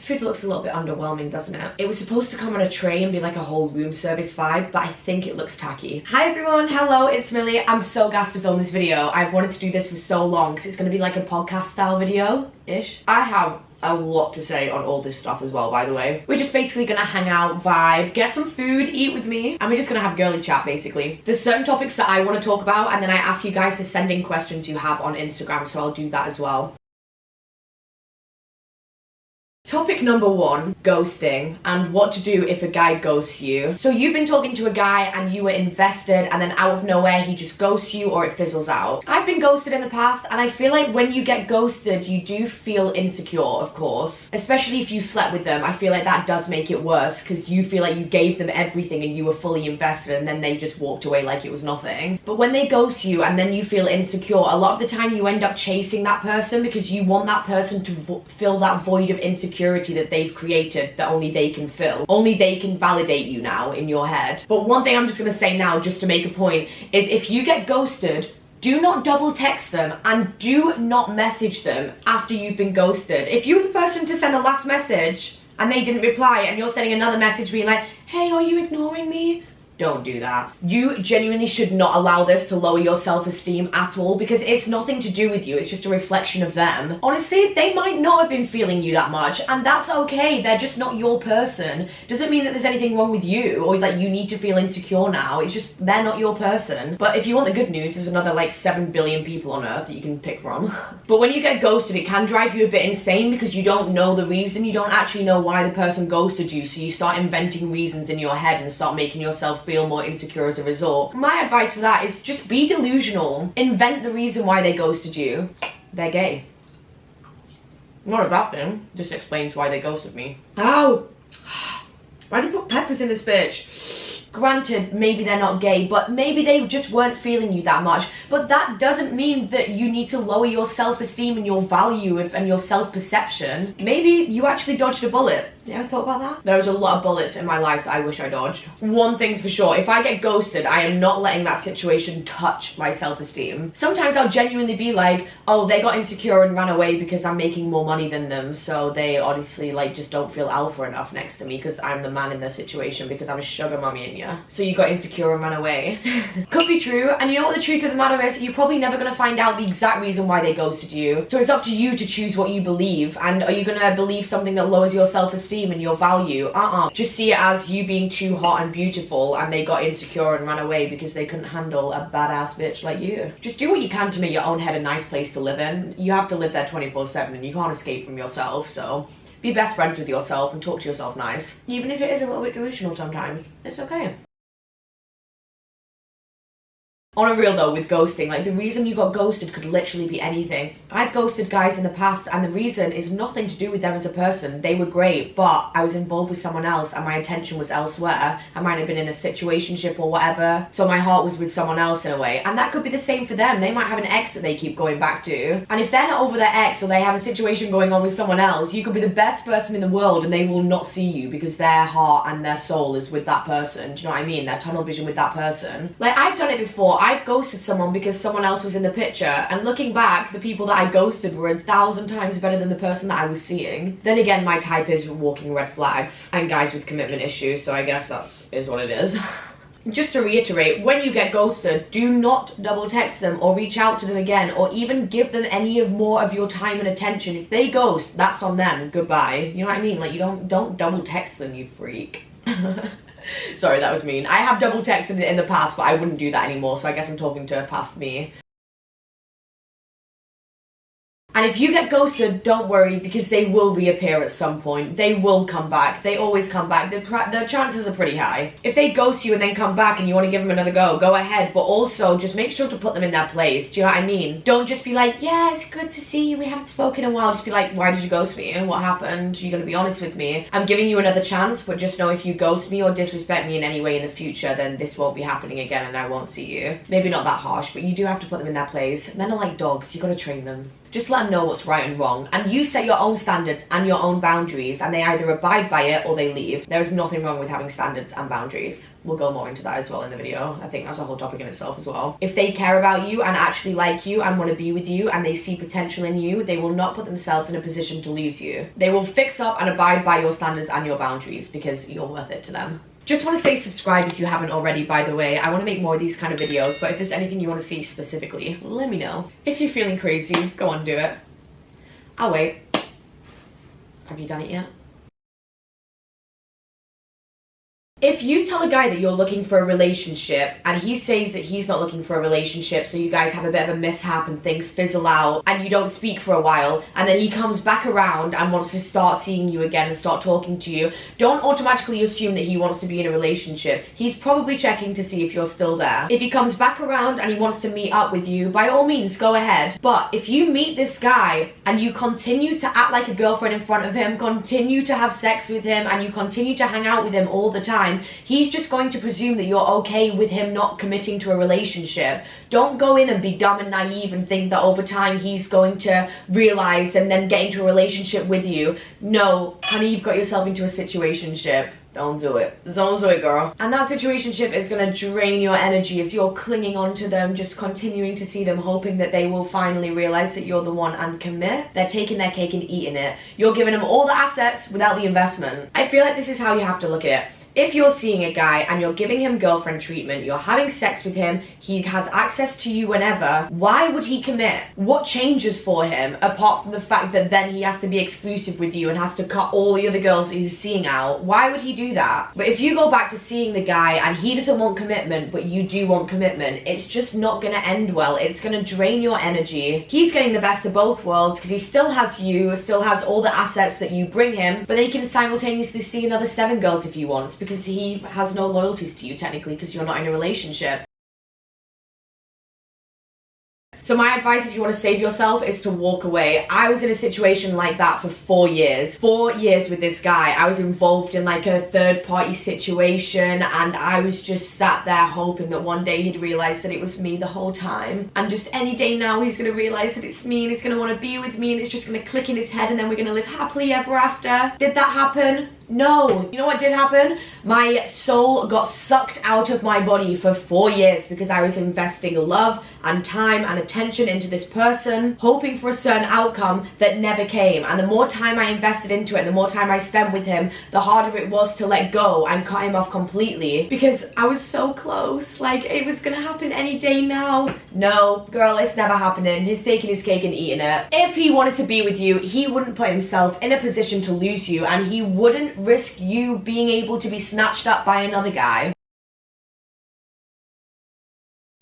Food looks a little bit underwhelming, doesn't it? It was supposed to come on a tray and be like a whole room service vibe, but I think it looks tacky. Hi everyone, hello, it's Millie. I'm so gassed to film this video. I've wanted to do this for so long because it's going to be like a podcast style video-ish. I have a lot to say on all this stuff as well, by the way. We're just basically gonna hang out, vibe, get some food, eat with me, and we're just gonna have girly chat, basically. There's certain topics that I want to talk about, and then I ask you guys to send in questions you have on Instagram, so I'll do that as well. Topic number 1, ghosting, and what to do if a guy ghosts you. So you've been talking to a guy and you were invested, and then out of nowhere he just ghosts you or it fizzles out. I've been ghosted in the past, and I feel like when you get ghosted you do feel insecure, of course, especially if you slept with them. I feel like that does make it worse because you feel like you gave them everything and you were fully invested, and then they just walked away like it was nothing. But when they ghost you and then you feel insecure, a lot of the time you end up chasing that person because you want that person to fill that void of insecurity that they've created that only they can fill. Only they can validate you now in your head. But one thing I'm just gonna say now, just to make a point, is if you get ghosted, do not double text them and do not message them after you've been ghosted. If you're the person to send a last message and they didn't reply and you're sending another message being like, hey, are you ignoring me? Don't do that. You genuinely should not allow this to lower your self-esteem at all, because it's nothing to do with you. It's just a reflection of them. Honestly, they might not have been feeling you that much, and that's okay. They're just not your person. Doesn't mean that there's anything wrong with you or that you need to feel insecure now. It's just they're not your person. But if you want the good news, there's another like 7 billion people on earth that you can pick from. But when you get ghosted, it can drive you a bit insane because you don't know the reason. You don't actually know why the person ghosted you, so you start inventing reasons in your head and start making yourself feel more insecure as a result. My advice for that is just be delusional. Invent the reason why they ghosted you. They're gay. Not a bad thing. Just explains why they ghosted me. Ow! Why did they put peppers in this bitch? Granted, maybe they're not gay, but maybe they just weren't feeling you that much. But that doesn't mean that you need to lower your self-esteem and your value and your self-perception. Maybe you actually dodged a bullet. You ever thought about that? There's a lot of bullets in my life that I wish I dodged. One thing's for sure, if I get ghosted, I am not letting that situation touch my self-esteem. Sometimes I'll genuinely be like, oh, they got insecure and ran away because I'm making more money than them, so they honestly like just don't feel alpha enough next to me because I'm the man in their situation, because I'm a sugar mummy in ya. So you got insecure and ran away. Could be true, and you know what the truth of the matter is? You're probably never gonna find out the exact reason why they ghosted you. So it's up to you to choose what you believe, and are you gonna believe something that lowers your self-esteem and your value? Just see it as you being too hot and beautiful and they got insecure and ran away because they couldn't handle a badass bitch like you. Just do what you can to make your own head a nice place to live in. You have to live there 24/7 and you can't escape from yourself, so be best friends with yourself and talk to yourself nice. Even if it is a little bit delusional sometimes, it's okay. On a real though, with ghosting, like the reason you got ghosted could literally be anything. I've ghosted guys in the past and the reason is nothing to do with them as a person. They were great, but I was involved with someone else and my attention was elsewhere. I might have been in a situationship or whatever, so my heart was with someone else in a way. And that could be the same for them. They might have an ex that they keep going back to. And if they're not over their ex or they have a situation going on with someone else, you could be the best person in the world and they will not see you because their heart and their soul is with that person. Do you know what I mean? Their tunnel vision with that person. Like, I've done it before. I've ghosted someone because someone else was in the picture, and looking back, the people that I ghosted were 1,000 times better than the person that I was seeing. Then again, my type is walking red flags and guys with commitment issues, so I guess is what it is. Just to reiterate, when you get ghosted, do not double text them or reach out to them again or even give them any more of your time and attention. If they ghost, that's on them. Goodbye. You know what I mean? Like, you don't double text them, you freak. Sorry, that was mean. I have double texted it in the past, but I wouldn't do that anymore, so I guess I'm talking to past me. And if you get ghosted, don't worry, because they will reappear at some point. They will come back. They always come back. The chances are pretty high. If they ghost you and then come back and you want to give them another go ahead. But also, just make sure to put them in their place. Do you know what I mean? Don't just be like, yeah, it's good to see you. We haven't spoken in a while. Just be like, why did you ghost me? And what happened? You're going to be honest with me. I'm giving you another chance, but just know if you ghost me or disrespect me in any way in the future, then this won't be happening again and I won't see you. Maybe not that harsh, but you do have to put them in their place. Men are like dogs. You got to train them. just let them know what's right and wrong. And you set your own standards and your own boundaries, and they either abide by it or they leave. There is nothing wrong with having standards and boundaries. We'll go more into that as well in the video. I think that's a whole topic in itself as well. If they care about you and actually like you and want to be with you and they see potential in you, they will not put themselves in a position to lose you. They will fix up and abide by your standards and your boundaries because you're worth it to them. Just want to say subscribe if you haven't already, by the way. I want to make more of these kind of videos, but if there's anything you want to see specifically, let me know. If you're feeling crazy, go on, do it. I'll wait. Have you done it yet? If you tell a guy that you're looking for a relationship and he says that he's not looking for a relationship, so you guys have a bit of a mishap and things fizzle out and you don't speak for a while, and then he comes back around and wants to start seeing you again and start talking to you, don't automatically assume that he wants to be in a relationship. He's probably checking to see if you're still there. If he comes back around and he wants to meet up with you, by all means, go ahead. But if you meet this guy and you continue to act like a girlfriend in front of him, continue to have sex with him, and you continue to hang out with him all the time, he's just going to presume that you're okay with him not committing to a relationship. Don't go in and be dumb and naive and think that over time he's going to realize and then get into a relationship with you. No, honey, you've got yourself into a situationship. Don't do it. Don't do it, girl. And that situationship is going to drain your energy as you're clinging on to them, just continuing to see them, hoping that they will finally realize that you're the one and commit. They're taking their cake and eating it. You're giving them all the assets without the investment. I feel like this is how you have to look at it. If you're seeing a guy and you're giving him girlfriend treatment, you're having sex with him, he has access to you whenever, why would he commit? What changes for him apart from the fact that then he has to be exclusive with you and has to cut all the other girls that he's seeing out? Why would he do that? But if you go back to seeing the guy and he doesn't want commitment, but you do want commitment, it's just not gonna end well. It's gonna drain your energy. He's getting the best of both worlds because he still has you, still has all the assets that you bring him, but then he can simultaneously see another 7 girls if he wants, because he has no loyalties to you technically because you're not in a relationship. So my advice if you want to save yourself is to walk away. I was in a situation like that for 4 years. 4 years with this guy. I was involved in like a third party situation and I was just sat there hoping that one day he'd realize that it was me the whole time. And just any day now he's going to realize that it's me and he's going to want to be with me and it's just going to click in his head and then we're going to live happily ever after. Did that happen? No. You know what did happen? My soul got sucked out of my body for 4 years because I was investing love and time and attention into this person, hoping for a certain outcome that never came. And the more time I invested into it, the more time I spent with him, the harder it was to let go and cut him off completely because I was so close. Like, it was gonna happen any day now. No, girl, it's never happening. He's taking his cake and eating it. If he wanted to be with you, he wouldn't put himself in a position to lose you and he wouldn't risk you being able to be snatched up by another guy.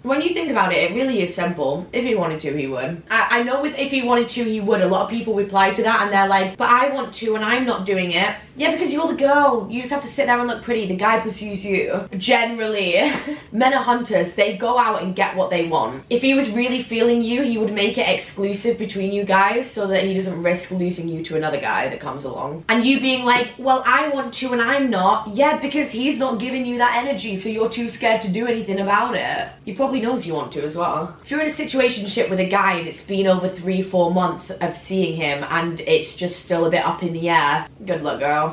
When you think about it, it really is simple. If he wanted to, he would. I know with if he wanted to, he would. A lot of people reply to that and they're like, but I want to and I'm not doing it. Yeah, because you're the girl. You just have to sit there and look pretty. The guy pursues you. Generally, men are hunters. They go out and get what they want. If he was really feeling you, he would make it exclusive between you guys so that he doesn't risk losing you to another guy that comes along. And you being like, well, I want to and I'm not. Yeah, because he's not giving you that energy, so you're too scared to do anything about it. You probably knows you want to as well. If you're in a situationship with a guy and it's been over 3-4 months of seeing him and it's just still a bit up in the air, good luck, girl.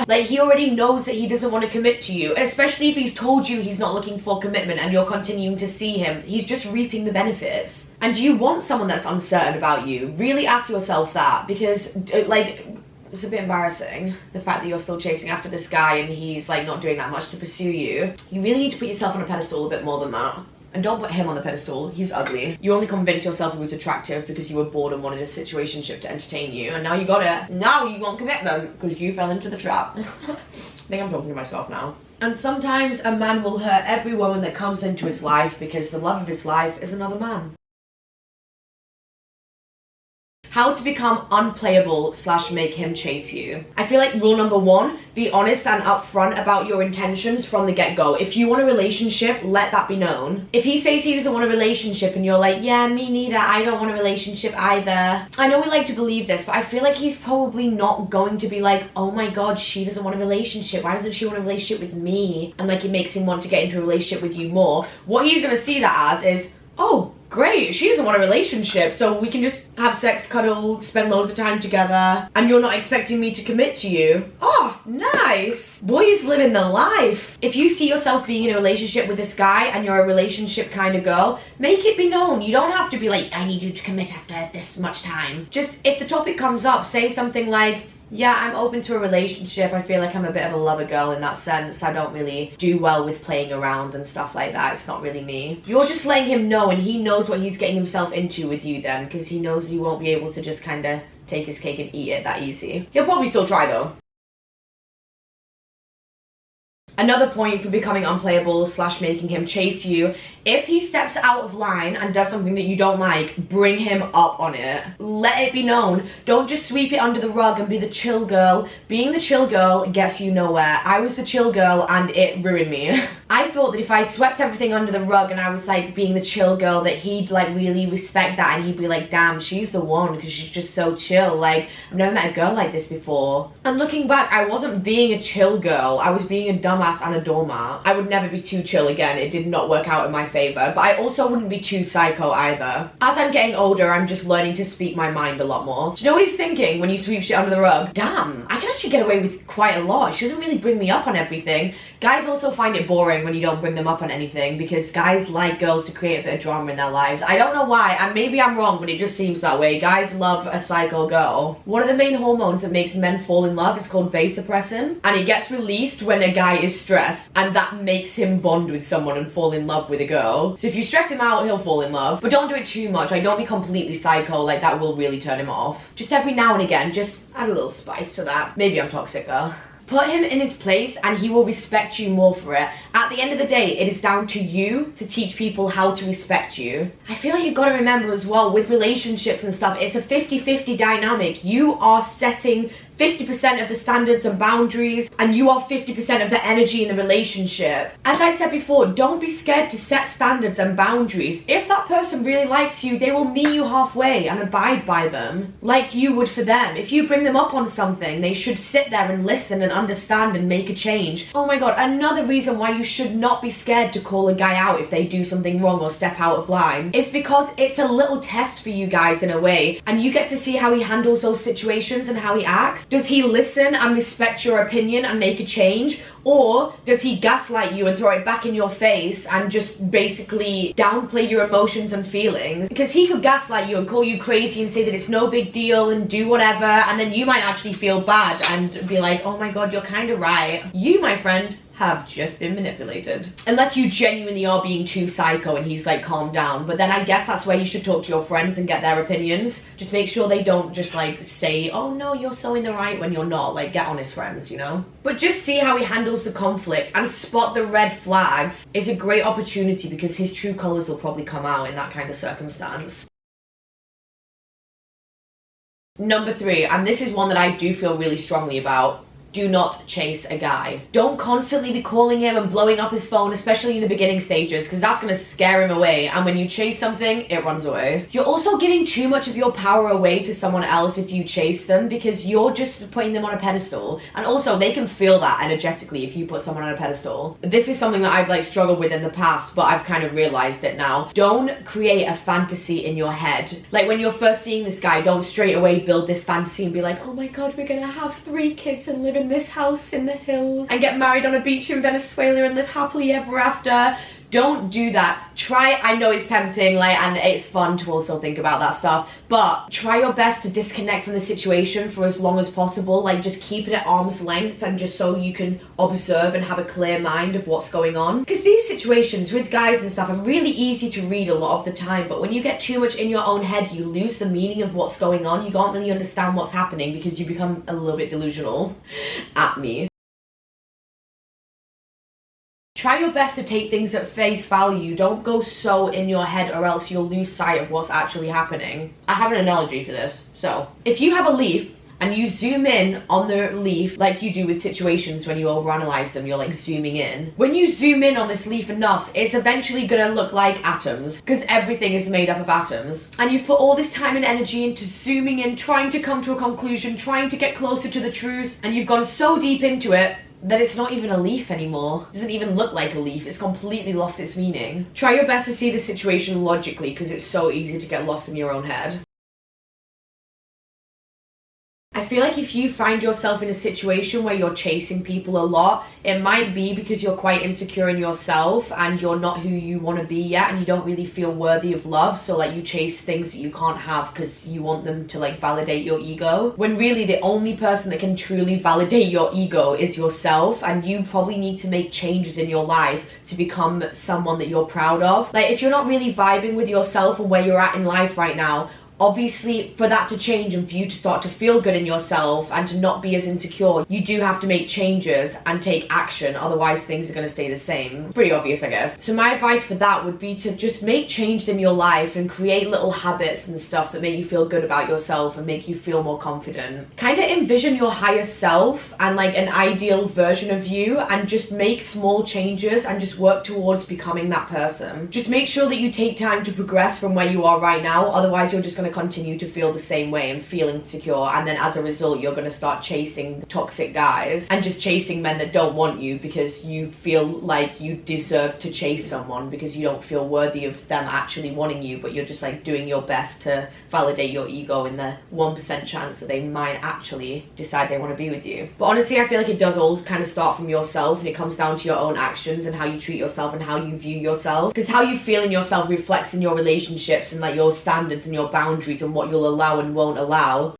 Like, he already knows that he doesn't want to commit to you, especially if he's told you he's not looking for commitment and you're continuing to see him. He's just reaping the benefits. And do you want someone that's uncertain about you? Really ask yourself that, because like, it's a bit embarrassing, the fact that you're still chasing after this guy and he's like not doing that much to pursue you. You really need to put yourself on a pedestal a bit more than that. And don't put him on the pedestal. He's ugly. You only convinced yourself he was attractive because you were bored and wanted a situationship to entertain you, and now you got it. Now you want commitment because you fell into the trap. I think I'm talking to myself now. And sometimes a man will hurt every woman that comes into his life because the love of his life is another man. How to become unplayable / make him chase you. I feel like rule number 1, be honest and upfront about your intentions from the get-go. If you want a relationship, let that be known. If he says he doesn't want a relationship and you're like, yeah, me neither, I don't want a relationship either. I know we like to believe this, but I feel like he's probably not going to be like, oh my god, she doesn't want a relationship. Why doesn't she want a relationship with me? And like, it makes him want to get into a relationship with you more. What he's gonna see that as is, oh, great, she doesn't want a relationship, so we can just have sex, cuddle, spend loads of time together, and you're not expecting me to commit to you. Oh, nice. Boys living the life. If you see yourself being in a relationship with this guy and you're a relationship kind of girl, make it be known. You don't have to be like, I need you to commit after this much time. Just, if the topic comes up, say something like, yeah, I'm open to a relationship. I feel like I'm a bit of a lover girl in that sense. I don't really do well with playing around and stuff like that. It's not really me. You're just letting him know, and he knows what he's getting himself into with you then, because he knows he won't be able to just kind of take his cake and eat it that easy. He'll probably still try though. Another point for becoming unplayable / making him chase you, if he steps out of line and does something that you don't like, bring him up on it. Let it be known. Don't just sweep it under the rug and be the chill girl. Being the chill girl gets you nowhere. I was the chill girl and it ruined me. I thought that if I swept everything under the rug and I was like being the chill girl, that he'd like really respect that and he'd be like, damn, she's the one because she's just so chill. Like, I've never met a girl like this before. And looking back, I wasn't being a chill girl. I was being a dumbass and a doormat. I would never be too chill again. It did not work out in my favor, but I also wouldn't be too psycho either. As I'm getting older, I'm just learning to speak my mind a lot more. Do you know what he's thinking when you sweep shit under the rug? Damn, I can actually get away with quite a lot. She doesn't really bring me up on everything. Guys also find it boring when you don't bring them up on anything because guys like girls to create a bit of drama in their lives. I don't know why, and maybe I'm wrong, but it just seems that way. Guys love a psycho girl. One of the main hormones that makes men fall in love is called vasopressin, and it gets released when a guy is stressed, and that makes him bond with someone and fall in love with a girl. So if you stress him out, he'll fall in love, but don't do it too much. Like, don't be completely psycho, like that will really turn him off. Just every now and again, just add a little spice to that. Maybe I'm toxic though. Put him in his place and he will respect you more for it. At the end of the day, it is down to you to teach people how to respect you. I feel like you've got to remember as well, with relationships and stuff, it's a 50-50 dynamic. You are setting 50% of the standards and boundaries, and you are 50% of the energy in the relationship. As I said before, don't be scared to set standards and boundaries. If that person really likes you, they will meet you halfway and abide by them, like you would for them. If you bring them up on something, they should sit there and listen and understand and make a change. Oh my god, another reason why you should not be scared to call a guy out if they do something wrong or step out of line is because it's a little test for you guys in a way, and you get to see how he handles those situations and how he acts. Does he listen and respect your opinion and make a change? Or does he gaslight you and throw it back in your face and just basically downplay your emotions and feelings? Because he could gaslight you and call you crazy and say that it's no big deal and do whatever, and then you might actually feel bad and be like, oh my god, you're kind of right. You, my friend, have just been manipulated. Unless you genuinely are being too psycho and he's like, calm down. But then I guess that's where you should talk to your friends and get their opinions. Just make sure they don't just like say, oh no, you're so in the right when you're not. Like, get honest friends, you know? But just see how he handles the conflict and spot the red flags. It's a great opportunity because his true colors will probably come out in that kind of circumstance. Number 3, and this is one that I do feel really strongly about. Do not chase a guy. Don't constantly be calling him and blowing up his phone, especially in the beginning stages, because that's gonna scare him away, and when you chase something, it runs away. You're also giving too much of your power away to someone else if you chase them, because you're just putting them on a pedestal, and also they can feel that energetically if you put someone on a pedestal. This is something that I've like struggled with in the past, but I've kind of realized it now. Don't create a fantasy in your head. Like when you're first seeing this guy, don't straight away build this fantasy and be like, oh my god, we're gonna have 3 kids and live in this house in the hills and get married on a beach in Venezuela and live happily ever after. Don't do that. Try, I know it's tempting, like, and it's fun to also think about that stuff, but try your best to disconnect from the situation for as long as possible. Like, just keep it at arm's length, and just so you can observe and have a clear mind of what's going on. Because these situations with guys and stuff are really easy to read a lot of the time, but when you get too much in your own head, you lose the meaning of what's going on. You can't really understand what's happening because you become a little bit delusional. At me. Try your best to take things at face value. Don't go so in your head or else you'll lose sight of what's actually happening. I have an analogy for this. So, if you have a leaf and you zoom in on the leaf like you do with situations when you overanalyze them, you're like zooming in. When you zoom in on this leaf enough, it's eventually gonna look like atoms, because everything is made up of atoms. And you've put all this time and energy into zooming in, trying to come to a conclusion, trying to get closer to the truth, and you've gone so deep into it, that it's not even a leaf anymore. It doesn't even look like a leaf. It's completely lost its meaning. Try your best to see the situation logically, because it's so easy to get lost in your own head. I feel like if you find yourself in a situation where you're chasing people a lot, it might be because you're quite insecure in yourself and you're not who you want to be yet, and you don't really feel worthy of love. So like you chase things that you can't have because you want them to like validate your ego, when really the only person that can truly validate your ego is yourself. And you probably need to make changes in your life to become someone that you're proud of. Like if you're not really vibing with yourself and where you're at in life right now, obviously for that to change and for you to start to feel good in yourself and to not be as insecure, you do have to make changes and take action, otherwise things are going to stay the same. Pretty obvious, I guess. So my advice for that would be to just make changes in your life and create little habits and stuff that make you feel good about yourself and make you feel more confident. Kind of envision your higher self and like an ideal version of you, and just make small changes and just work towards becoming that person. Just make sure that you take time to progress from where you are right now, otherwise you're just going to continue to feel the same way and feel insecure, and then as a result you're going to start chasing toxic guys and just chasing men that don't want you because you feel like you deserve to chase someone because you don't feel worthy of them actually wanting you, but you're just like doing your best to validate your ego in the 1% chance that they might actually decide they want to be with you. But honestly, I feel like it does all kind of start from yourself, and it comes down to your own actions and how you treat yourself and how you view yourself, because how you feel in yourself reflects in your relationships and like your standards and your boundaries and what you'll allow and won't allow.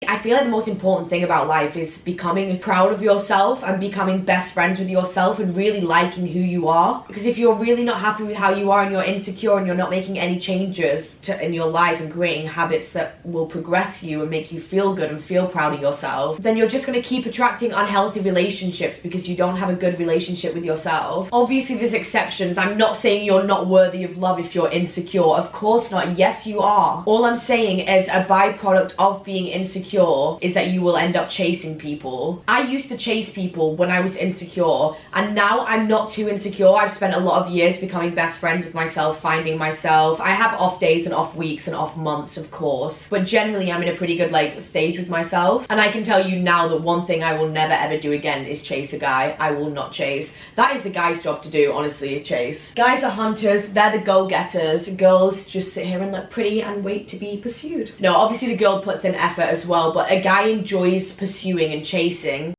I feel like the most important thing about life is becoming proud of yourself and becoming best friends with yourself and really liking who you are. Because if you're really not happy with how you are and you're insecure and you're not making any changes in your life and creating habits that will progress you and make you feel good and feel proud of yourself, then you're just going to keep attracting unhealthy relationships because you don't have a good relationship with yourself. Obviously there's exceptions. I'm not saying you're not worthy of love if you're insecure. Of course not. Yes, you are. All I'm saying is a byproduct of being insecure is that you will end up chasing people. I used to chase people when I was insecure, and now I'm not too insecure. I've spent a lot of years becoming best friends with myself, finding myself. I have off days and off weeks and off months, of course, but generally I'm in a pretty good like stage with myself. And I can tell you now that one thing I will never ever do again is chase a guy. I will not chase. That is the guy's job to do, honestly, chase. Guys are hunters, they're the go-getters. Girls just sit here and look pretty and wait to be pursued. No, obviously the girl puts in effort as well, but a guy enjoys pursuing and chasing.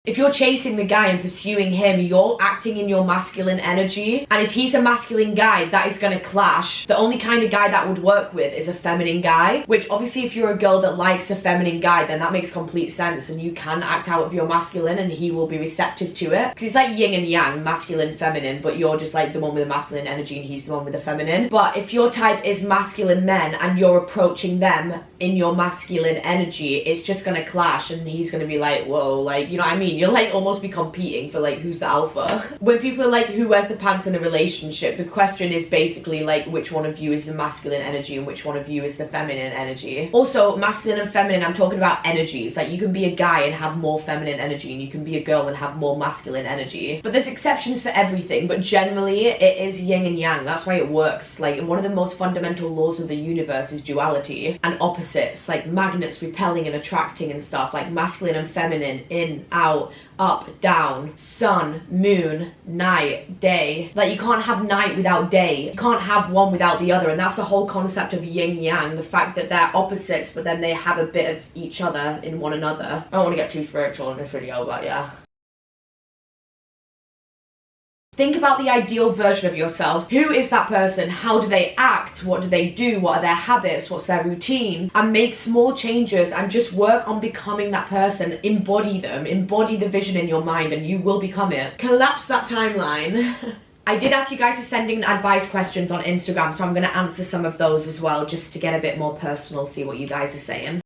If you're chasing the guy and pursuing him, you're acting in your masculine energy. And if he's a masculine guy, that is going to clash. The only kind of guy that would work with is a feminine guy, which obviously if you're a girl that likes a feminine guy, then that makes complete sense and you can act out of your masculine and he will be receptive to it. Because it's like yin and yang, masculine, feminine, but you're just like the one with the masculine energy and he's the one with the feminine. But if your type is masculine men and you're approaching them in your masculine energy, it's just going to clash and he's going to be like, whoa, like, you know what I mean? You'll like almost be competing for like who's the alpha. When people are like who wears the pants in the relationship, the question is basically like which one of you is the masculine energy and which one of you is the feminine energy. Also, masculine and feminine, I'm talking about energies. Like you can be a guy and have more feminine energy, and you can be a girl and have more masculine energy. But there's exceptions for everything, but generally it is yin and yang. That's why it works. Like one of the most fundamental laws of the universe is duality and opposites, like magnets repelling and attracting and stuff, like masculine and feminine, in, out, up, down, sun, moon, night, day. Like you can't have night without day. You can't have one without the other, and that's the whole concept of yin yang, the fact that they're opposites but then they have a bit of each other in one another. I don't want to get too spiritual in this video, but yeah. Think about the ideal version of yourself. Who is that person? How do they act? What do they do? What are their habits? What's their routine? And make small changes and just work on becoming that person. Embody them. Embody the vision in your mind and you will become it. Collapse that timeline. I did ask you guys to send in advice questions on Instagram, so I'm going to answer some of those as well, just to get a bit more personal, see what you guys are saying.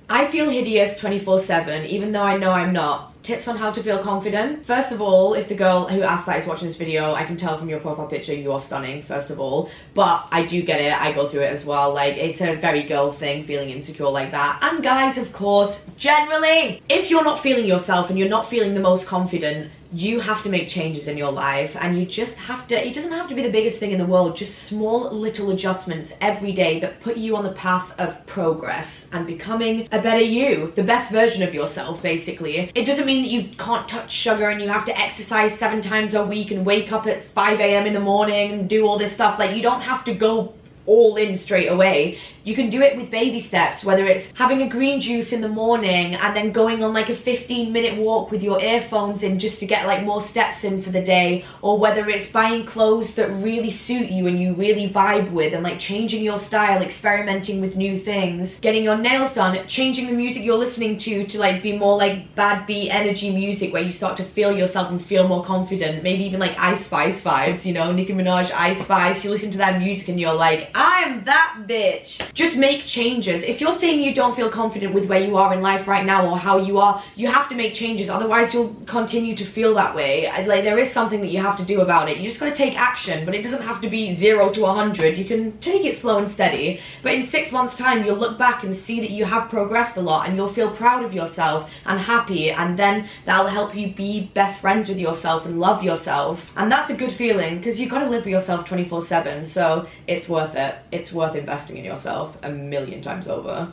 I feel feel hideous 24/7, even though I know I'm not. Tips on how to feel confident. First of all, if the girl who asked that is watching this video, I can tell from your profile picture you are stunning, first of all. But I do get it, I go through it as well. Like, it's a very girl thing, feeling insecure like that. And guys, of course, generally, if you're not feeling yourself and you're not feeling the most confident, you have to make changes in your life, and you just have to, it doesn't have to be the biggest thing in the world, just small little adjustments every day that put you on the path of progress and becoming a better you, the best version of yourself, basically. It doesn't mean that you can't touch sugar and you have to exercise 7 times a week and wake up at 5 a.m. in the morning and do all this stuff. Like, you don't have to go all in straight away. You can do it with baby steps, whether it's having a green juice in the morning and then going on like a 15-minute walk with your earphones in just to get like more steps in for the day, or whether it's buying clothes that really suit you and you really vibe with and like changing your style, experimenting with new things, getting your nails done, changing the music you're listening to like be more like bad beat energy music where you start to feel yourself and feel more confident. Maybe even like Ice Spice vibes, you know, Nicki Minaj, Ice Spice. You listen to that music and you're like, I'm that bitch. Just make changes. If you're saying you don't feel confident with where you are in life right now or how you are, you have to make changes. Otherwise, you'll continue to feel that way. Like, there is something that you have to do about it. You just gotta take action, but it doesn't have to be 0 to 100. You can take it slow and steady. But in 6 months' time, you'll look back and see that you have progressed a lot, and you'll feel proud of yourself and happy, and then that'll help you be best friends with yourself and love yourself. And that's a good feeling, because you gotta live with yourself 24/7, so it's worth it. It's worth investing in yourself a million times over.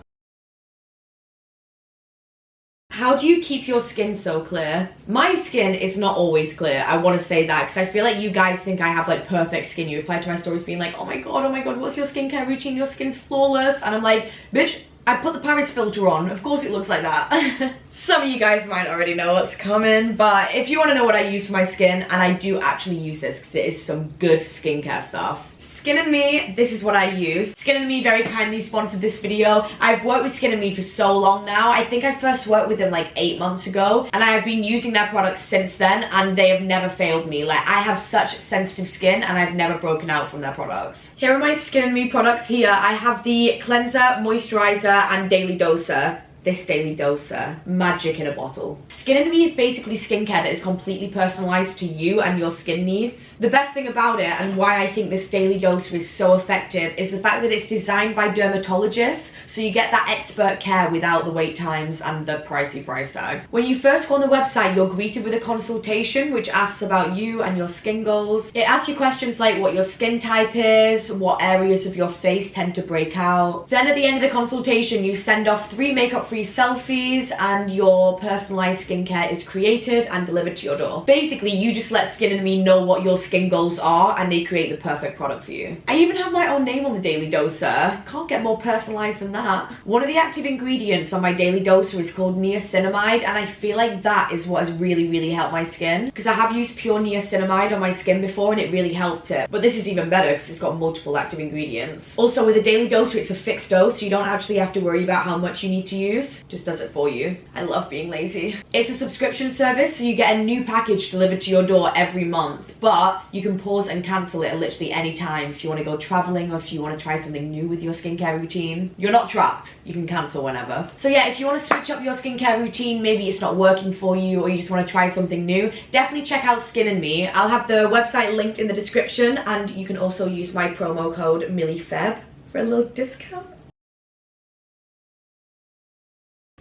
How do you keep your skin so clear? My skin is not always clear. I want to say that because I feel like you guys think I have like perfect skin. You reply to my stories being like, oh my god, what's your skincare routine? Your skin's flawless. And I'm like, bitch, I put the Paris filter on. Of course it looks like that. Some of you guys might already know what's coming, but if you want to know what I use for my skin, and I do actually use this because it is some good skincare stuff. Skin and Me, this is what I use. Skin and Me very kindly sponsored this video. I've worked with Skin and Me for so long now. I think I first worked with them like 8 months ago, and I have been using their products since then, and they have never failed me. Like, I have such sensitive skin, and I've never broken out from their products. Here are my Skin and Me products here. I have the cleanser, moisturizer, and daily doser. This daily doser, magic in a bottle. Skin and Me is basically skincare that is completely personalized to you and your skin needs. The best thing about it, and why I think this daily doser is so effective, is the fact that it's designed by dermatologists, so you get that expert care without the wait times and the pricey price tag. When you first go on the website, you're greeted with a consultation which asks about you and your skin goals. It asks you questions like what your skin type is, what areas of your face tend to break out. Then at the end of the consultation, you send off 3 makeup-free selfies, and your personalized skincare is created and delivered to your door. Basically, you just let Skin and Me know what your skin goals are, and they create the perfect product for you. I even have my own name on the daily doser. Can't get more personalized than that. One of the active ingredients on my daily doser is called niacinamide, and I feel like that is what has really helped my skin, because I have used pure niacinamide on my skin before and it really helped it. But this is even better because it's got multiple active ingredients. Also, with a daily doser, it's a fixed dose, so you don't actually have to worry about how much you need to use. Just does it for you. I love being lazy. It's a subscription service, so you get a new package delivered to your door every month, but you can pause and cancel it at literally any time if you want to go traveling or if you want to try something new with your skincare routine. You're not trapped. You can cancel whenever. So yeah, if you want to switch up your skincare routine, maybe it's not working for you or you just want to try something new, definitely check out Skin and Me. I'll have the website linked in the description, and you can also use my promo code MillieFAVE for a little discount.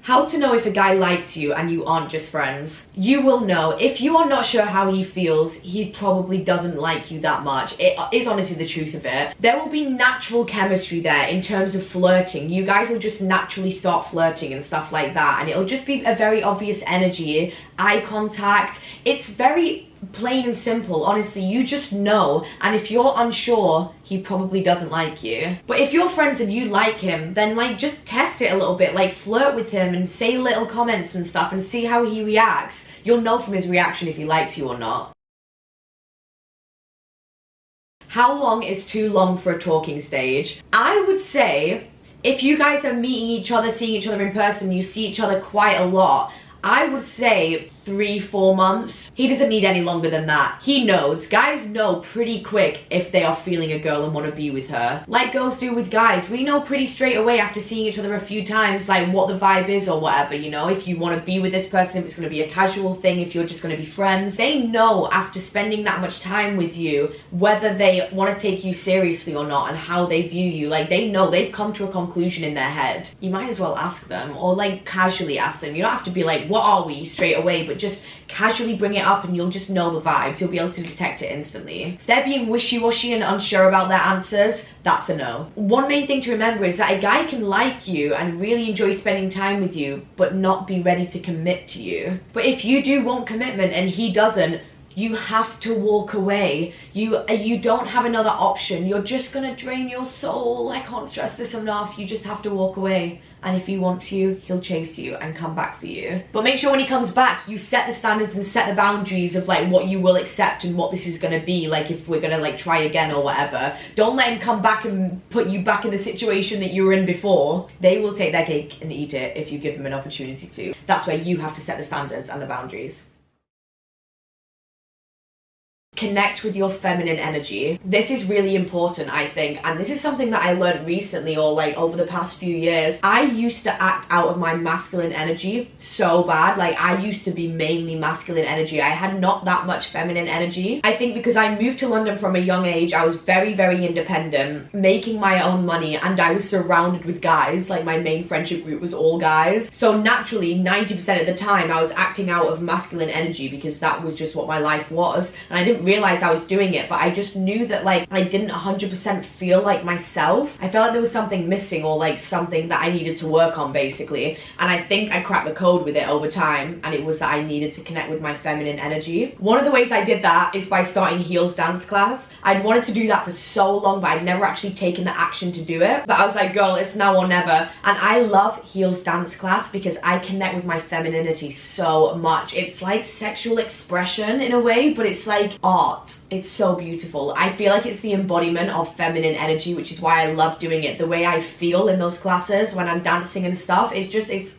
How to know if a guy likes you and you aren't just friends. You will know. If you are not sure how he feels, he probably doesn't like you that much. It is honestly the truth of it. There will be natural chemistry there in terms of flirting. You guys will just naturally start flirting and stuff like that, and it'll just be a very obvious energy, eye contact. It's very plain and simple, honestly. You just know, and if you're unsure, he probably doesn't like you. But if you're friends and you like him, then like just test it a little bit, like flirt with him and say little comments and stuff and see how he reacts. You'll know from his reaction if he likes you or not. How long is too long for a talking stage? I would say if you guys are meeting each other, seeing each other in person, you see each other quite a lot, I would say 3-4 months. He doesn't need any longer than that. He knows. Guys know pretty quick if they are feeling a girl and want to be with her. Like girls do with guys. We know pretty straight away after seeing each other a few times, like what the vibe is or whatever, you know, if you want to be with this person, if it's going to be a casual thing, if you're just going to be friends. They know after spending that much time with you whether they want to take you seriously or not and how they view you. Like they know, they've come to a conclusion in their head. You might as well ask them, or like casually ask them. You don't have to be like, what are we, straight away, but just casually bring it up and you'll just know the vibes. You'll be able to detect it instantly. If they're being wishy-washy and unsure about their answers, that's a no. One main thing to remember is that a guy can like you and really enjoy spending time with you, but not be ready to commit to you. But if you do want commitment and he doesn't, you have to walk away. You don't have another option. You're just gonna drain your soul. I can't stress this enough. You just have to walk away. And if he wants you, he'll chase you and come back for you. But make sure when he comes back, you set the standards and set the boundaries of like what you will accept and what this is gonna be, like if we're gonna like try again or whatever. Don't let him come back and put you back in the situation that you were in before. They will take their cake and eat it if you give them an opportunity to. That's where you have to set the standards and the boundaries. Connect with your feminine energy. This is really important, I think, and this is something that I learned recently or like over the past few years. I used to act out of my masculine energy so bad. Like I used to be mainly masculine energy. I had not that much feminine energy. I think because I moved to London from a young age, I was very, very independent, making my own money, and I was surrounded with guys. Like my main friendship group was all guys. So naturally, 90% of the time, I was acting out of masculine energy because that was just what my life was. And I didn't realize I was doing it, but I just knew that like I didn't 100% feel like myself. I felt like there was something missing or like something that I needed to work on basically, and I think I cracked the code with it over time, and it was that I needed to connect with my feminine energy. One of the ways I did that is by starting heels dance class. I'd wanted to do that for so long, but I'd never actually taken the action to do it, but I was like, girl, it's now or never. And I love heels dance class because I connect with my femininity so much. It's like sexual expression in a way, but it's like art. It's so beautiful. I feel like it's the embodiment of feminine energy, which is why I love doing it. The way I feel in those classes when I'm dancing and stuff, it's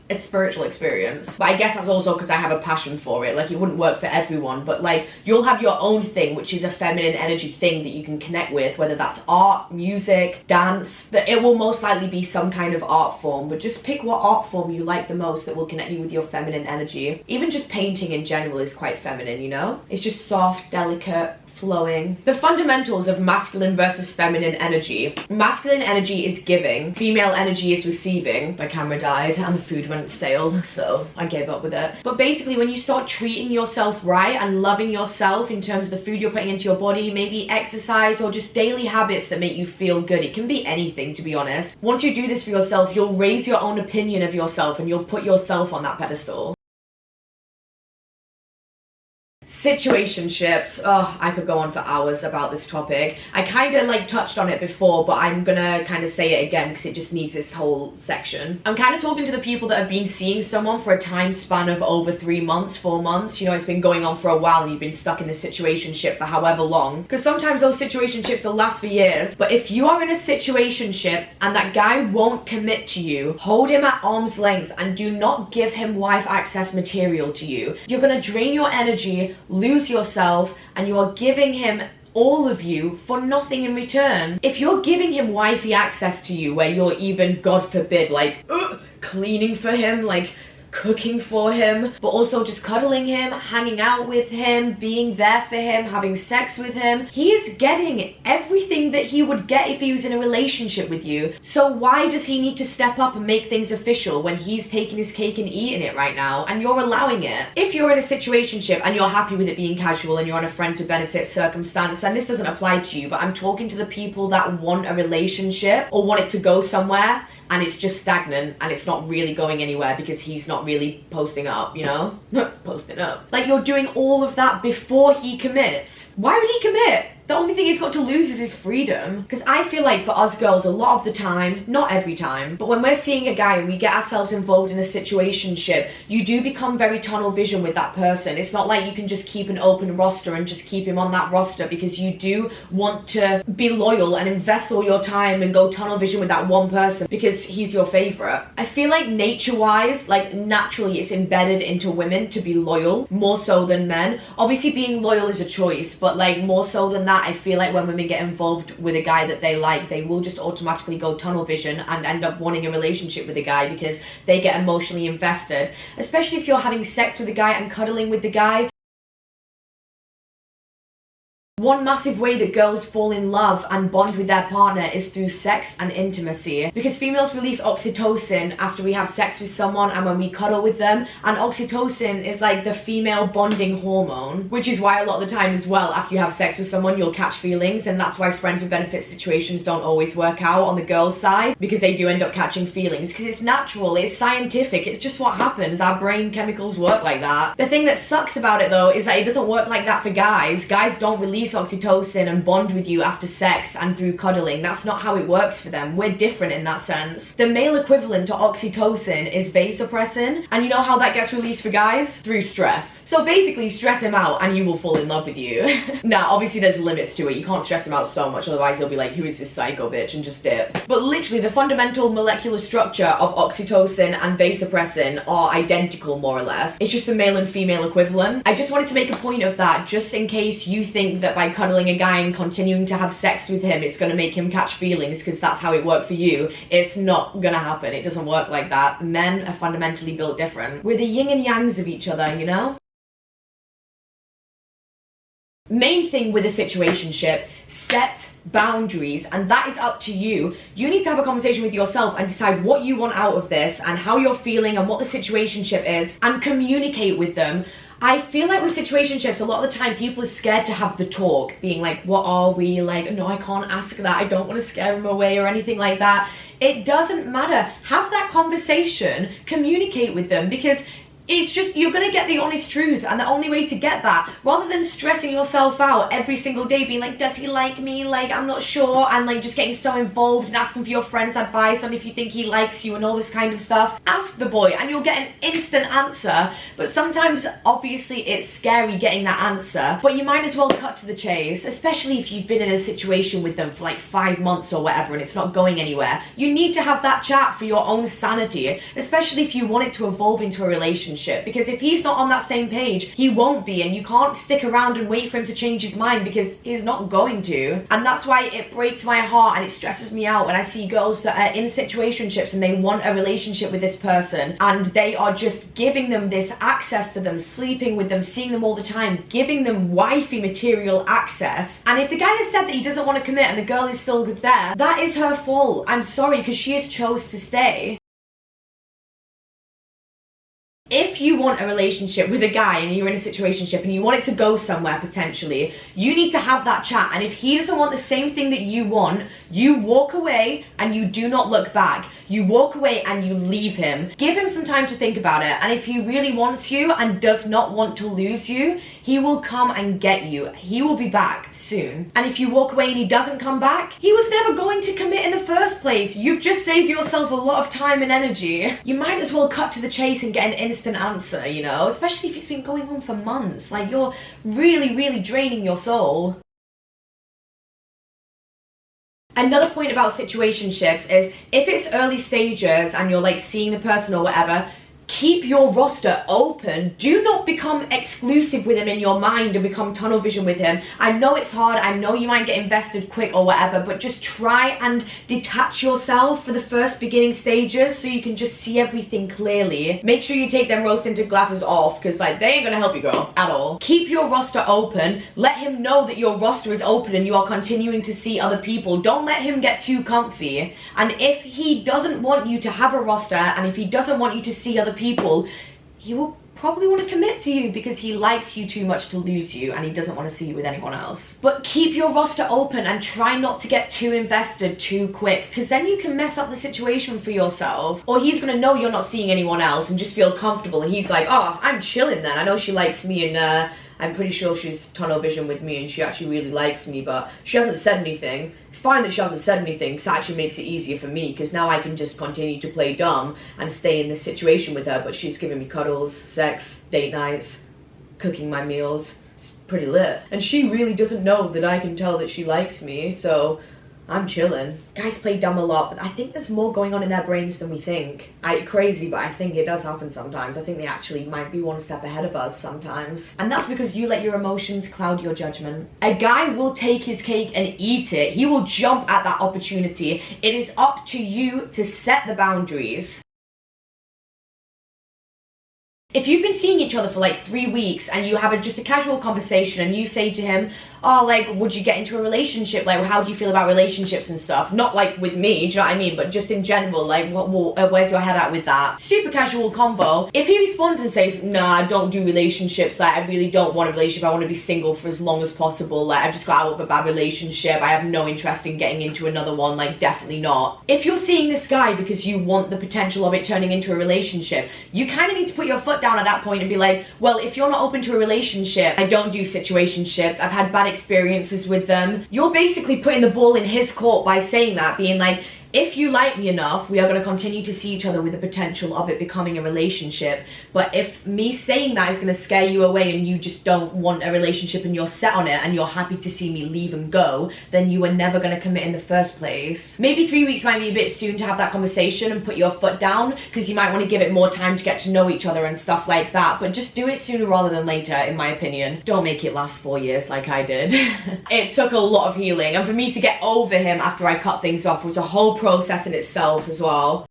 a spiritual experience. But I guess that's also because I have a passion for it. Like it wouldn't work for everyone, but like you'll have your own thing, which is a feminine energy thing that you can connect with, whether that's art, music, dance. That it will most likely be some kind of art form, but just pick what art form you like the most that will connect you with your feminine energy. Even just painting in general is quite feminine, you know? It's just soft, delicate, flowing. The fundamentals of masculine versus feminine energy. Masculine energy is giving, female energy is receiving. My camera died and the food went stale, so I gave up with it. But basically when you start treating yourself right and loving yourself in terms of the food you're putting into your body, maybe exercise or just daily habits that make you feel good. It can be anything, to be honest. Once you do this for yourself, you'll raise your own opinion of yourself and you'll put yourself on that pedestal. Situationships. Oh, I could go on for hours about this topic. I kind of like touched on it before, but I'm gonna kind of say it again because it just needs this whole section. I'm kind of talking to the people that have been seeing someone for a time span of over 3 months, 4 months. You know, it's been going on for a while and you've been stuck in the situationship for however long. Because sometimes those situationships will last for years. But if you are in a situationship and that guy won't commit to you, hold him at arm's length and do not give him wife access material to you. You're gonna drain your energy, lose yourself, and you are giving him all of you for nothing in return. If you're giving him wifey access to you where you're even, God forbid, like cleaning for him, like cooking for him, but also just cuddling him, hanging out with him, being there for him, having sex with him, he is getting everything that he would get if he was in a relationship with you. So why does he need to step up and make things official when he's taking his cake and eating it right now and you're allowing it? If you're in a situationship and you're happy with it being casual and you're on a friends with benefits circumstance, then this doesn't apply to you. But I'm talking to the people that want a relationship or want it to go somewhere and it's just stagnant and it's not really going anywhere because he's not really posting up, you know? Posting up. Like, you're doing all of that before he commits. Why would he commit? The only thing he's got to lose is his freedom. Because I feel like for us girls, a lot of the time, not every time, but when we're seeing a guy and we get ourselves involved in a situationship, you do become very tunnel vision with that person. It's not like you can just keep an open roster and just keep him on that roster, because you do want to be loyal and invest all your time and go tunnel vision with that one person because he's your favorite. I feel like nature-wise, like naturally it's embedded into women to be loyal, more so than men. Obviously being loyal is a choice, but like more so than that, I feel like when women get involved with a guy that they like, they will just automatically go tunnel vision and end up wanting a relationship with a guy because they get emotionally invested. Especially if you're having sex with a guy and cuddling with the guy. One massive way that girls fall in love and bond with their partner is through sex and intimacy, because females release oxytocin after we have sex with someone and when we cuddle with them, and oxytocin is like the female bonding hormone, which is why a lot of the time as well, after you have sex with someone, you'll catch feelings, and that's why friends with benefits situations don't always work out on the girls' side, because they do end up catching feelings, because it's natural, it's scientific, it's just what happens. Our brain chemicals work like that. The thing that sucks about it though is that it doesn't work like that for guys. Guys don't release oxytocin and bond with you after sex and through cuddling. That's not how it works for them. We're different in that sense. The male equivalent to oxytocin is vasopressin, and you know how that gets released for guys? Through stress. So basically stress him out and he will fall in love with you. Now obviously there's limits to it. You can't stress him out so much, otherwise he'll be like, who is this psycho bitch, and just dip. But literally the fundamental molecular structure of oxytocin and vasopressin are identical more or less. It's just the male and female equivalent. I just wanted to make a point of that just in case you think that by cuddling a guy and continuing to have sex with him it's going to make him catch feelings because that's how it worked for you. It's not gonna happen. It doesn't work like that. Men are fundamentally built different. We're the yin and yangs of each other, you know? Main thing with a situationship, set boundaries, and that is up to you. You need to have a conversation with yourself and decide what you want out of this and how you're feeling and what the situationship is, and communicate with them. I feel like with situationships, a lot of the time people are scared to have the talk, being like, what are we? Like, no, I can't ask that. I don't want to scare him away or anything like that. It doesn't matter. Have that conversation, communicate with them, because it's just, you're gonna get the honest truth, and the only way to get that, rather than stressing yourself out every single day being like, does he like me, like I'm not sure, and like just getting so involved and asking for your friend's advice on if you think he likes you and all this kind of stuff, ask the boy and you'll get an instant answer. But sometimes obviously it's scary getting that answer, but you might as well cut to the chase, especially if you've been in a situation with them for like 5 months or whatever and it's not going anywhere. You need to have that chat for your own sanity, especially if you want it to evolve into a relationship. Because if he's not on that same page, he won't be, and you can't stick around and wait for him to change his mind because he's not going to. And that's why it breaks my heart and it stresses me out when I see girls that are in situationships and they want a relationship with this person and they are just giving them this access to them, sleeping with them, seeing them all the time, giving them wifey material access. And if the guy has said that he doesn't want to commit and the girl is still there, that is her fault. I'm sorry, because she has chose to stay. If you want a relationship with a guy and you're in a situationship and you want it to go somewhere potentially, you need to have that chat. And if he doesn't want the same thing that you want, you walk away and you do not look back. You walk away and you leave him. Give him some time to think about it. And if he really wants you and does not want to lose you, he will come and get you. He will be back soon. And if you walk away and he doesn't come back, he was never going to commit in the first place. You've just saved yourself a lot of time and energy. You might as well cut to the chase and get an instant answer, you know, especially if it's been going on for months. Like, you're really draining your soul. Another point about situationships is if it's early stages and you're like seeing the person or whatever, keep your roster open. Do not become exclusive with him in your mind and become tunnel vision with him. I know it's hard, I know you might get invested quick or whatever, but just try and detach yourself for the first beginning stages so you can just see everything clearly. Make sure you take them rose tinted glasses off, because like they ain't gonna help you, girl, at all. Keep your roster open. Let him know that your roster is open and you are continuing to see other people. Don't let him get too comfy. And if he doesn't want you to have a roster and if he doesn't want you to see other people, he will probably want to commit to you because he likes you too much to lose you and he doesn't want to see you with anyone else. But keep your roster open and try not to get too invested too quick, because then you can mess up the situation for yourself. Or he's gonna know you're not seeing anyone else and just feel comfortable, and he's like, oh, I'm chilling then, I know she likes me and I'm pretty sure she's tunnel vision with me and she actually really likes me, but she hasn't said anything. It's fine that she hasn't said anything, because it actually makes it easier for me, because now I can just continue to play dumb and stay in this situation with her, but she's giving me cuddles, sex, date nights, cooking my meals. It's pretty lit. And she really doesn't know that I can tell that she likes me, so I'm chilling. Guys play dumb a lot, but I think there's more going on in their brains than we think. Crazy, but I think it does happen sometimes. I think they actually might be one step ahead of us sometimes. And that's because you let your emotions cloud your judgment. A guy will take his cake and eat it. He will jump at that opportunity. It is up to you to set the boundaries. If you've been seeing each other for like 3 weeks and you have just a casual conversation and you say to him, oh, like, would you get into a relationship? Like, how do you feel about relationships and stuff? Not like with me, do you know what I mean? But just in general, like, where's your head at with that? Super casual convo. If he responds and says, nah, I don't do relationships, like, I really don't want a relationship, I want to be single for as long as possible, like, I just got out of a bad relationship, I have no interest in getting into another one, like, definitely not. If you're seeing this guy because you want the potential of it turning into a relationship, you kind of need to put your foot down at that point and be like, well, if you're not open to a relationship, I don't do situationships, I've had bad experiences with them. You're basically putting the ball in his court by saying that, being like, if you like me enough, we are going to continue to see each other with the potential of it becoming a relationship. But if me saying that is going to scare you away and you just don't want a relationship and you're set on it and you're happy to see me leave and go, then you were never going to commit in the first place. Maybe 3 weeks might be a bit soon to have that conversation and put your foot down, because you might want to give it more time to get to know each other and stuff like that. But just do it sooner rather than later, in my opinion. Don't make it last 4 years like I did. It took a lot of healing, and for me to get over him after I cut things off was a whole process in itself as well.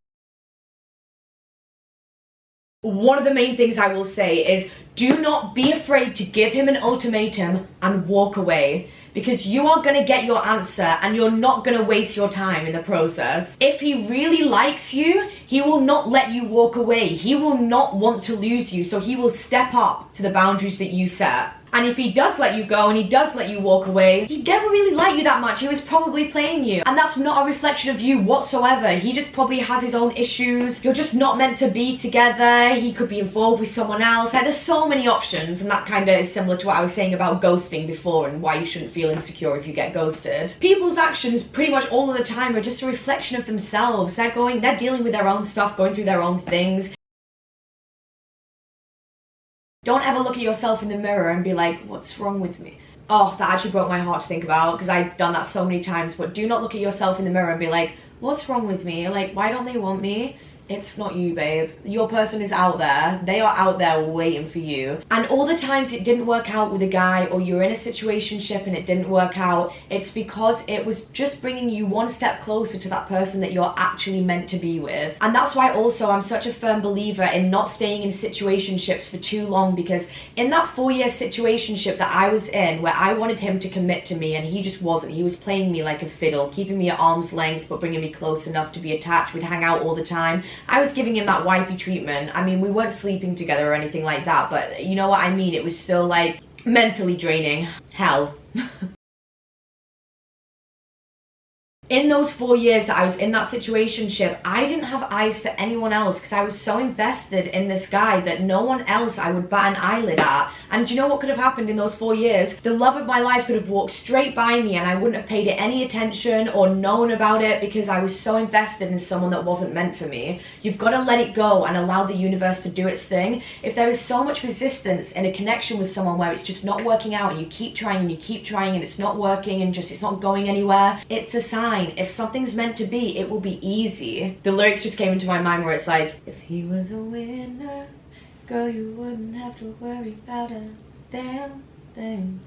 One of the main things I will say is, do not be afraid to give him an ultimatum and walk away, because you are going to get your answer and you're not going to waste your time in the process. If he really likes you, he will not let you walk away. He will not want to lose you, so he will step up to the boundaries that you set. And if he does let you go and he does let you walk away, he never really liked you that much. He was probably playing you. And that's not a reflection of you whatsoever. He just probably has his own issues. You're just not meant to be together. He could be involved with someone else. Like, there's so many options, and that kind of is similar to what I was saying about ghosting before and why you shouldn't feel insecure if you get ghosted. People's actions pretty much all of the time are just a reflection of themselves. They're dealing with their own stuff, going through their own things. Don't ever look at yourself in the mirror and be like, what's wrong with me? Oh, that actually broke my heart to think about, because I've done that so many times. But do not look at yourself in the mirror and be like, what's wrong with me? Like, why don't they want me? It's not you, babe. Your person is out there. They are out there waiting for you. And all the times it didn't work out with a guy, or you're in a situationship and it didn't work out, it's because it was just bringing you one step closer to that person that you're actually meant to be with. And that's why also I'm such a firm believer in not staying in situationships for too long, because in that 4-year situationship that I was in, where I wanted him to commit to me and he just wasn't, he was playing me like a fiddle, keeping me at arm's length but bringing me close enough to be attached. We'd hang out all the time. I was giving him that wifey treatment. I mean, we weren't sleeping together or anything like that, but you know what I mean? It was still like mentally draining. Hell. In those 4 years that I was in that situationship, I didn't have eyes for anyone else, because I was so invested in this guy that no one else I would bat an eyelid at. And do you know what could have happened in those 4 years? The love of my life could have walked straight by me and I wouldn't have paid it any attention or known about it, because I was so invested in someone that wasn't meant for me. You've got to let it go and allow the universe to do its thing. If there is so much resistance in a connection with someone where it's just not working out and you keep trying and you keep trying and it's not working and just it's not going anywhere, it's a sign. If something's meant to be, it will be easy. The lyrics just came into my mind where it's like, if he was a winner, girl, you wouldn't have to worry about a damn thing.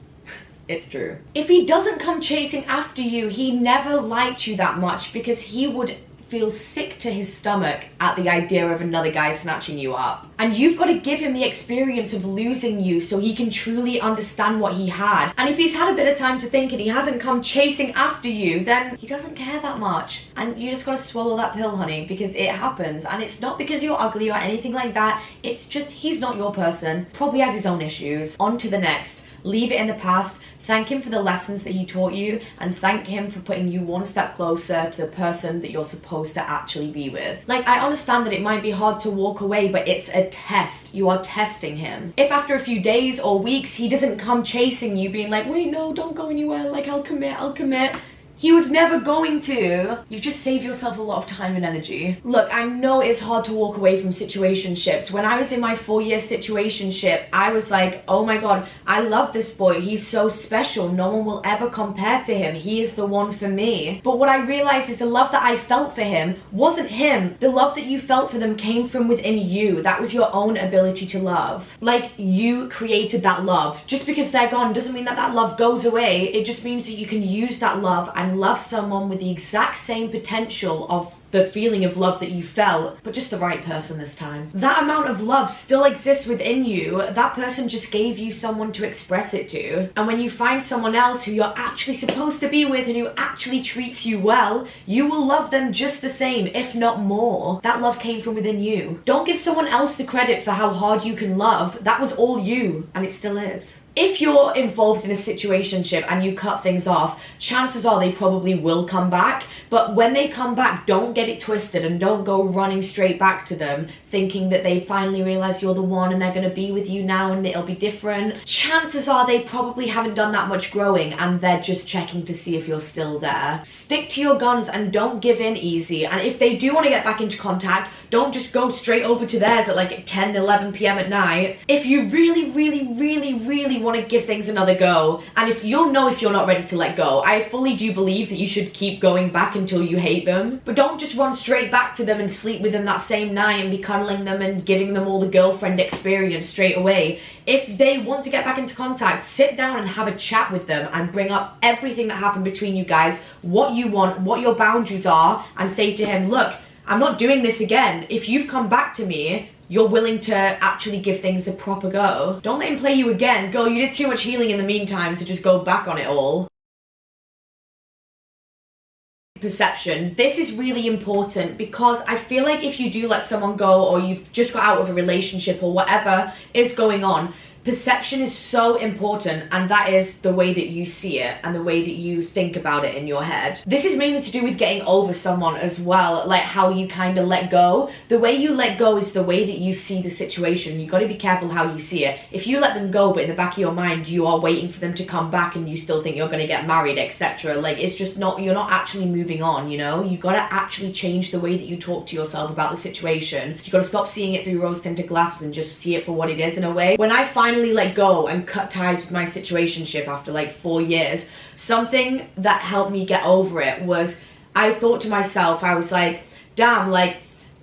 It's true. If he doesn't come chasing after you, he never liked you that much, because he would feel sick to his stomach at the idea of another guy snatching you up. And you've got to give him the experience of losing you so he can truly understand what he had. And if he's had a bit of time to think and he hasn't come chasing after you, then he doesn't care that much. And you just got to swallow that pill, honey, because it happens. And it's not because you're ugly or anything like that. It's just he's not your person. Probably has his own issues. On to the next. Leave it in the past. Thank him for the lessons that he taught you, and thank him for putting you one step closer to the person that you're supposed to actually be with. Like, I understand that it might be hard to walk away, but it's a test. You are testing him. If after a few days or weeks he doesn't come chasing you being like, wait, no, don't go anywhere, like, I'll commit, he was never going to. You've just saved yourself a lot of time and energy. Look, I know it's hard to walk away from situationships. When I was in my 4-year situationship, I was like, oh my god, I love this boy. He's so special. No one will ever compare to him. He is the one for me. But what I realized is the love that I felt for him wasn't him. The love that you felt for them came from within you. That was your own ability to love. Like, you created that love. Just because they're gone doesn't mean that that love goes away. It just means that you can use that love and love someone with the exact same potential of the feeling of love that you felt, but just the right person this time. That amount of love still exists within you. That person just gave you someone to express it to. And when you find someone else who you're actually supposed to be with and who actually treats you well, you will love them just the same, if not more. That love came from within you. Don't give someone else the credit for how hard you can love. That was all you, and it still is. If you're involved in a situationship and you cut things off, chances are they probably will come back. But when they come back, don't get it twisted and don't go running straight back to them thinking that they finally realize you're the one and they're going to be with you now and it'll be different. Chances are they probably haven't done that much growing and they're just checking to see if you're still there. Stick to your guns and don't give in easy. And if they do want to get back into contact, don't just go straight over to theirs at like 10, 11 p.m. at night. If you really want to give things another go, and if you'll know if you're not ready to let go. I fully do believe that you should keep going back until you hate them, but don't just run straight back to them and sleep with them that same night and be cuddling them and giving them all the girlfriend experience straight away. If they want to get back into contact, sit down and have a chat with them and bring up everything that happened between you guys, what you want, what your boundaries are, and say to him, look, I'm not doing this again. If you've come back to me, you're willing to actually give things a proper go. Don't let him play you again. Girl, you did too much healing in the meantime to just go back on it all. Perception. This is really important because I feel like if you do let someone go or you've just got out of a relationship or whatever is going on, perception is so important, and that is the way that you see it and the way that you think about it in your head. This is mainly to do with getting over someone as well, like how you kind of let go. The way you let go is the way that you see the situation. You got to be careful how you see it. If you let them go but in the back of your mind you are waiting for them to come back and you still think you're going to get married, etc., like it's just not, you're not actually moving on, you know? You got to actually change the way that you talk to yourself about the situation. You got to stop seeing it through rose-tinted glasses and just see it for what it is in a way. When I finally let go and cut ties with my situationship after like 4 years, something that helped me get over it was I thought to myself, I was like, damn, like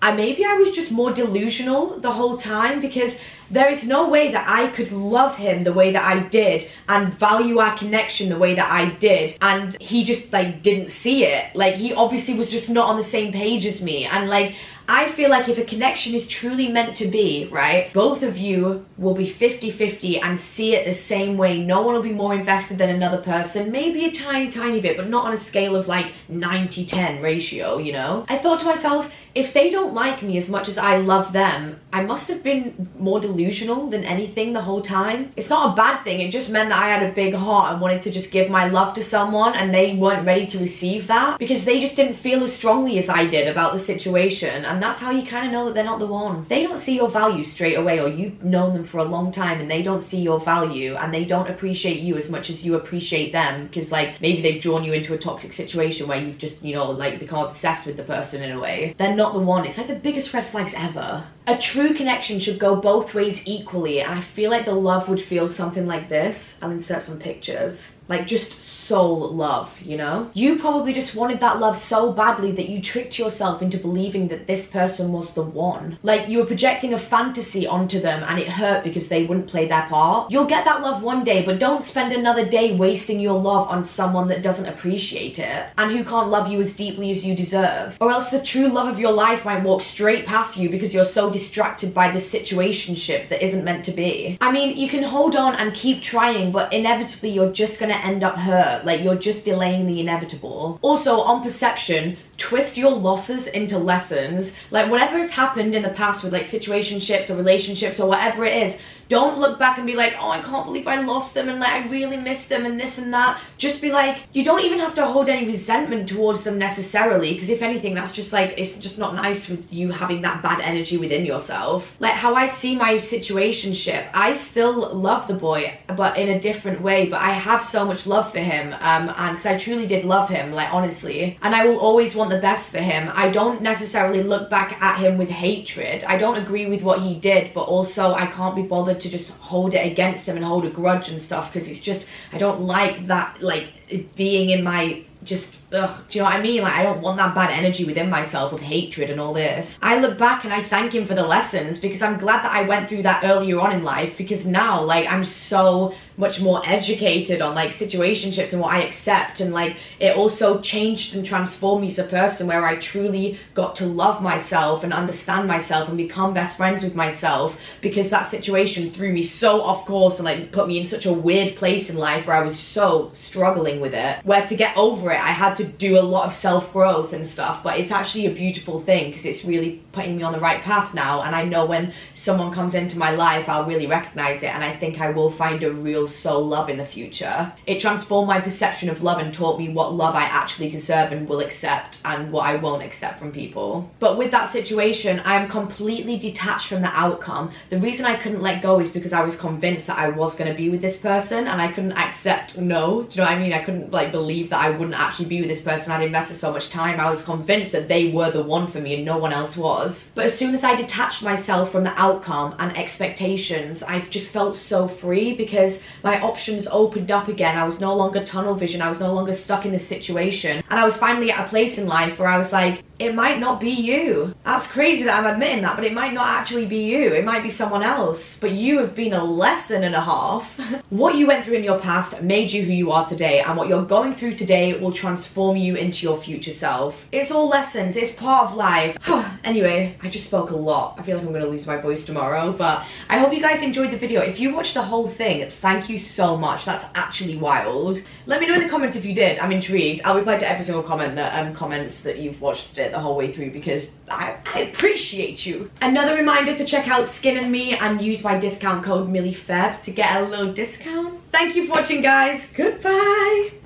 maybe I was just more delusional the whole time, because there is no way that I could love him the way that I did and value our connection the way that I did, and he just like didn't see it. Like he obviously was just not on the same page as me, and like I feel like if a connection is truly meant to be, right, both of you will be 50-50 and see it the same way. No one will be more invested than another person, maybe a tiny bit, but not on a scale of like 90-10 ratio, you know? I thought to myself, if they don't like me as much as I love them, I must have been more delusional than anything the whole time. It's not a bad thing, it just meant that I had a big heart and wanted to just give my love to someone, and they weren't ready to receive that because they just didn't feel as strongly as I did about the situation. And that's how you kind of know that they're not the one. They don't see your value straight away, or you've known them for a long time and they don't see your value and they don't appreciate you as much as you appreciate them, because like maybe they've drawn you into a toxic situation where you've just, you know, like become obsessed with the person in a way. They're not the one. It's like the biggest red flags ever. A true connection should go both ways equally, and I feel like the love would feel something like this. I'll insert some pictures. Like just soul love, you know? You probably just wanted that love so badly that you tricked yourself into believing that this person was the one. Like you were projecting a fantasy onto them and it hurt because they wouldn't play their part. You'll get that love one day, but don't spend another day wasting your love on someone that doesn't appreciate it and who can't love you as deeply as you deserve. Or else the true love of your life might walk straight past you because you're so distracted by this situationship that isn't meant to be. I mean, you can hold on and keep trying, but inevitably you're just gonna end up hurt. Like you're just delaying the inevitable. Also, on perception, twist your losses into lessons. Like, whatever has happened in the past with like situationships or relationships or whatever it is, don't look back and be like, oh, I can't believe I lost them and like I really miss them and this and that. Just be like, you don't even have to hold any resentment towards them necessarily, because if anything, that's just like, it's just not nice with you having that bad energy within yourself. Like how I see my situationship, I still love the boy, but in a different way, but I have so much love for him, and because I truly did love him, like honestly, and I will always want the best for him. I don't necessarily look back at him with hatred. I don't agree with what he did, but also I can't be bothered to just hold it against him and hold a grudge and stuff, because it's just, I don't like that, like it being in my, just, ugh, do you know what I mean? Like, I don't want that bad energy within myself of hatred and all this. I look back and I thank him for the lessons, because I'm glad that I went through that earlier on in life, because now, like, I'm so much more educated on, like, situationships and what I accept, and, like, it also changed and transformed me as a person where I truly got to love myself and understand myself and become best friends with myself, because that situation threw me so off course and, like, put me in such a weird place in life where I was so struggling with it, where to get over it, I had to do a lot of self-growth and stuff. But it's actually a beautiful thing, because it's really putting me on the right path now, and I know when someone comes into my life, I'll really recognize it, and I think I will find a real soul love in the future. It transformed my perception of love and taught me what love I actually deserve and will accept, and what I won't accept from people. But with that situation, I am completely detached from the outcome. The reason I couldn't let go is because I was convinced that I was going to be with this person, and I couldn't accept no. Do you know what I mean? I couldn't, like, believe that I wouldn't actually be with this person. I'd invested so much time. I was convinced that they were the one for me and no one else was. But as soon as I detached myself from the outcome and expectations, I've just felt so free, because my options opened up again. I was no longer tunnel vision. I was no longer stuck in this situation, and I was finally at a place in life where I was like, it might not be you. That's crazy that I'm admitting that, but it might not actually be you. It might be someone else. But you have been a lesson and a half. What you went through in your past made you who you are today, and what you're going through today will transform you into your future self. It's all lessons. It's part of life. Anyway, I just spoke a lot. I feel like I'm going to lose my voice tomorrow, but I hope you guys enjoyed the video. If you watched the whole thing, thank you so much. That's actually wild. Let me know in the comments if you did. I'm intrigued. I'll reply to every single comment that comments that you've watched it the whole way through, because I appreciate you. Another reminder to check out Skin and Me and use my discount code MillieFeb to get a little discount. Thank you for watching, guys. Goodbye.